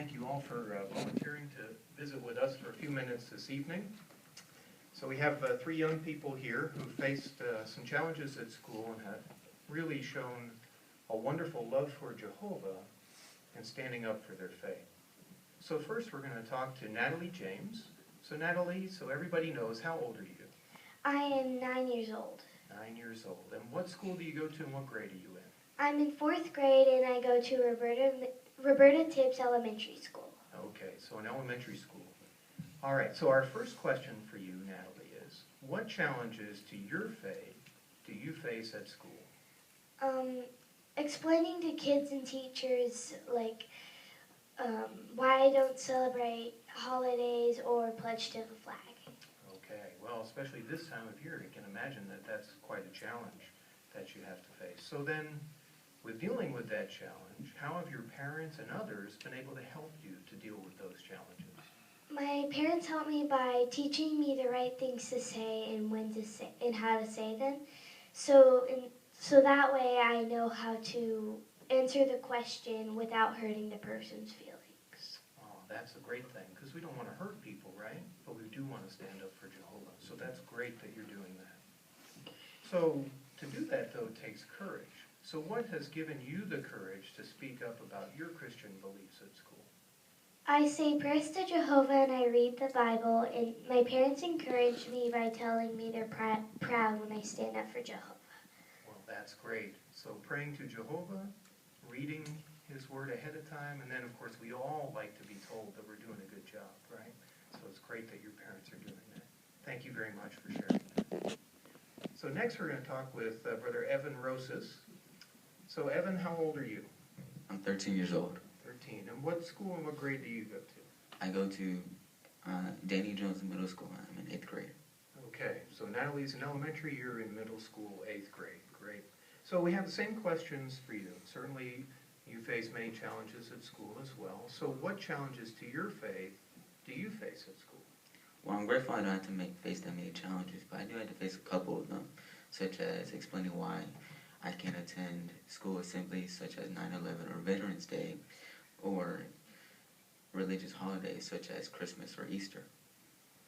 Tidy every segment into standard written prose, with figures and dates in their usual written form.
thank you all for volunteering to visit with us for a few minutes this evening. So we have three young people here who faced some challenges at school and have really shown a wonderful love for Jehovah and standing up for their faith. So first we're going to talk to Natalie James. So Natalie, so everybody knows, how old are you? I am 9 years old. 9 years old. And what school do you go to and what grade are you in? I'm in 4th grade and I go to Roberta Tibbs Elementary School. Okay, so an elementary school. All right, so our first question for you, Natalie, is what challenges to your faith do you face at school? Explaining to kids and teachers, like, why I don't celebrate holidays or pledge to the flag. Okay, well, especially this time of year, you can imagine that that's quite a challenge that you have to face. So then, with dealing with that challenge, how have your parents and others been able to help you to deal with those challenges? My parents helped me by teaching me the right things to say and when to say and how to say them. So that way I know how to answer the question without hurting the person's feelings. Oh, that's a great thing, because we don't want to hurt people, right? But we do want to stand up for Jehovah. So that's great that you're doing that. So to do that, though, takes courage. So what has given you the courage to speak up about your Christian beliefs at school? I say prayers to Jehovah and I read the Bible, and my parents encourage me by telling me they're proud when I stand up for Jehovah. Well, that's great. So praying to Jehovah, reading His Word ahead of time, and then, of course, we all like to be told that we're doing a good job, right? So it's great that your parents are doing that. Thank you very much for sharing that. So next we're going to talk with Brother Evan Rosas. So Evan, how old are you? I'm 13 years old. 13. And what school and what grade do you go to? I go to Danny Jones Middle School. I'm in 8th grade. Okay, so Natalie's in elementary, you're in middle school, 8th grade. Great. So we have the same questions for you. Certainly you face many challenges at school as well. So what challenges to your faith do you face at school? Well, I'm grateful I don't have to face that many challenges, but I do have to face a couple of them, such as explaining why I can't attend school assemblies such as 9/11 or Veterans Day, or religious holidays such as Christmas or Easter.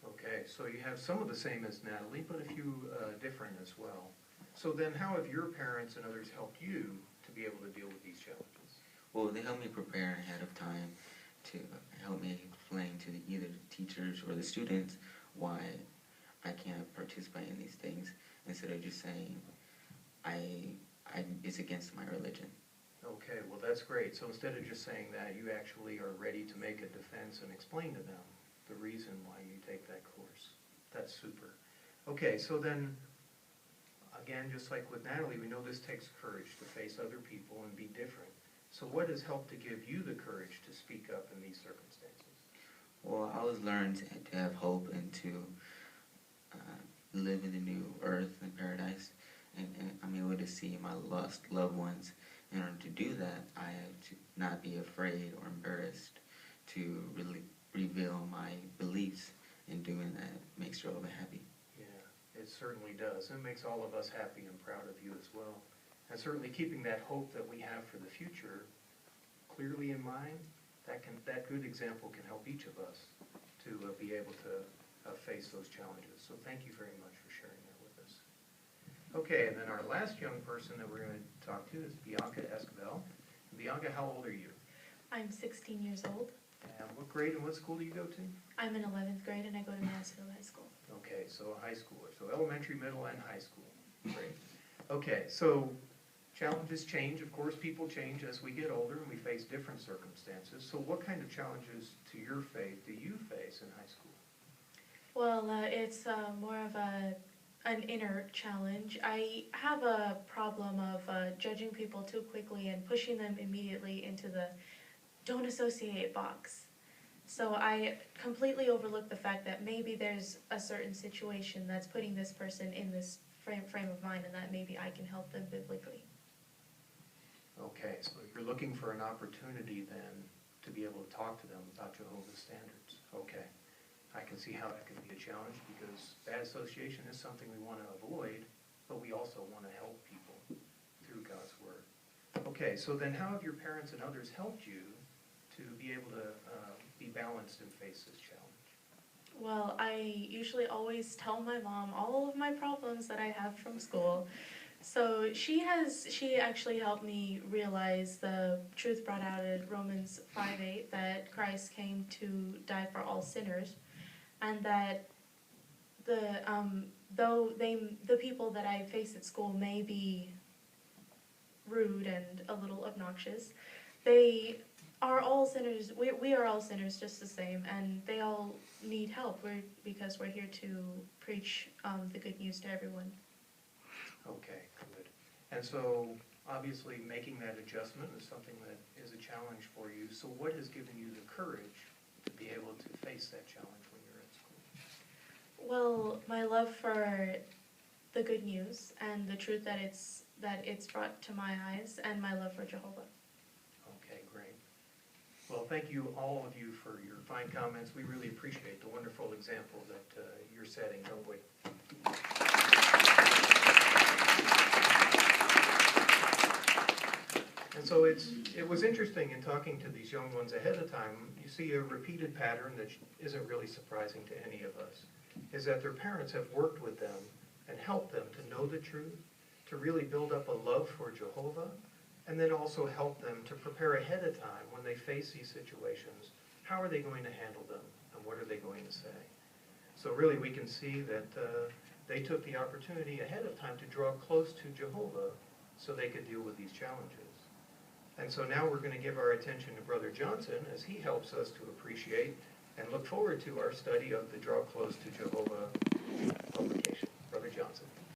Okay, so you have some of the same as Natalie, but a few different as well. So then how have your parents and others helped you to be able to deal with these challenges? Well, they help me prepare ahead of time to help me explain to either the teachers or the students why I can't participate in these things, instead of just saying it's against my religion. Okay, well that's great. So instead of just saying that, you actually are ready to make a defense and explain to them the reason why you take that course. That's super. Okay, so then, again, just like with Natalie, we know this takes courage to face other people and be different. So what has helped to give you the courage to speak up in these circumstances? Well, I was learned to have hope and to live in the new earth and paradise, and I'm able to see my lost loved ones. In order to do that, I have to not be afraid or embarrassed to really reveal my beliefs, and doing that makes Jehovah happy. Yeah, it certainly does. It makes all of us happy and proud of you as well. And certainly keeping that hope that we have for the future clearly in mind, that good example can help each of us to be able to face those challenges. So thank you very much for sharing that with us. Okay, and then our last young person that we're going to talk to is Bianca Esquivel. Bianca, how old are you? I'm 16 years old. And what grade and what school do you go to? I'm in 11th grade and I go to Mansfield High School. Okay, so a high schooler. So elementary, middle, and high school. Great. Okay, so challenges change. Of course, people change as we get older and we face different circumstances. So what kind of challenges to your faith do you face in high school? Well, it's more of an inner challenge. I have a problem of judging people too quickly and pushing them immediately into the don't associate box. So I completely overlook the fact that maybe there's a certain situation that's putting this person in this frame of mind, and that maybe I can help them biblically. Okay, so you're looking for an opportunity then to be able to talk to them about Jehovah's standards. Okay, I can see how that could be a challenge, because bad association is something we want to avoid, but we also want to help people through God's Word. Okay, so then how have your parents and others helped you to be able to be balanced and face this challenge? Well, I usually always tell my mom all of my problems that I have from school. So she actually helped me realize the truth brought out in Romans 5:8 that Christ came to die for all sinners, and that the people that I face at school may be rude and a little obnoxious, they are all sinners. We are all sinners just the same, and they all need help. Because we're here to preach the good news to everyone. Okay, good. And so, obviously, making that adjustment is something that is a challenge for you. So what has given you the courage to be able to face that challenge when you're at school? Well, my love for the good news and the truth that it's brought to my eyes, and my love for Jehovah. Okay, great. Well, thank you, all of you, for your fine comments. We really appreciate the wonderful example that you're setting, don't we? And so it was interesting in talking to these young ones ahead of time. You see a repeated pattern that isn't really surprising to any of us, is that their parents have worked with them and helped them to know the truth, to really build up a love for Jehovah, and then also help them to prepare ahead of time when they face these situations. How are they going to handle them, and what are they going to say? So really we can see that they took the opportunity ahead of time to draw close to Jehovah so they could deal with these challenges. And so now we're going to give our attention to Brother Johnson as he helps us to appreciate and look forward to our study of the Draw Close to Jehovah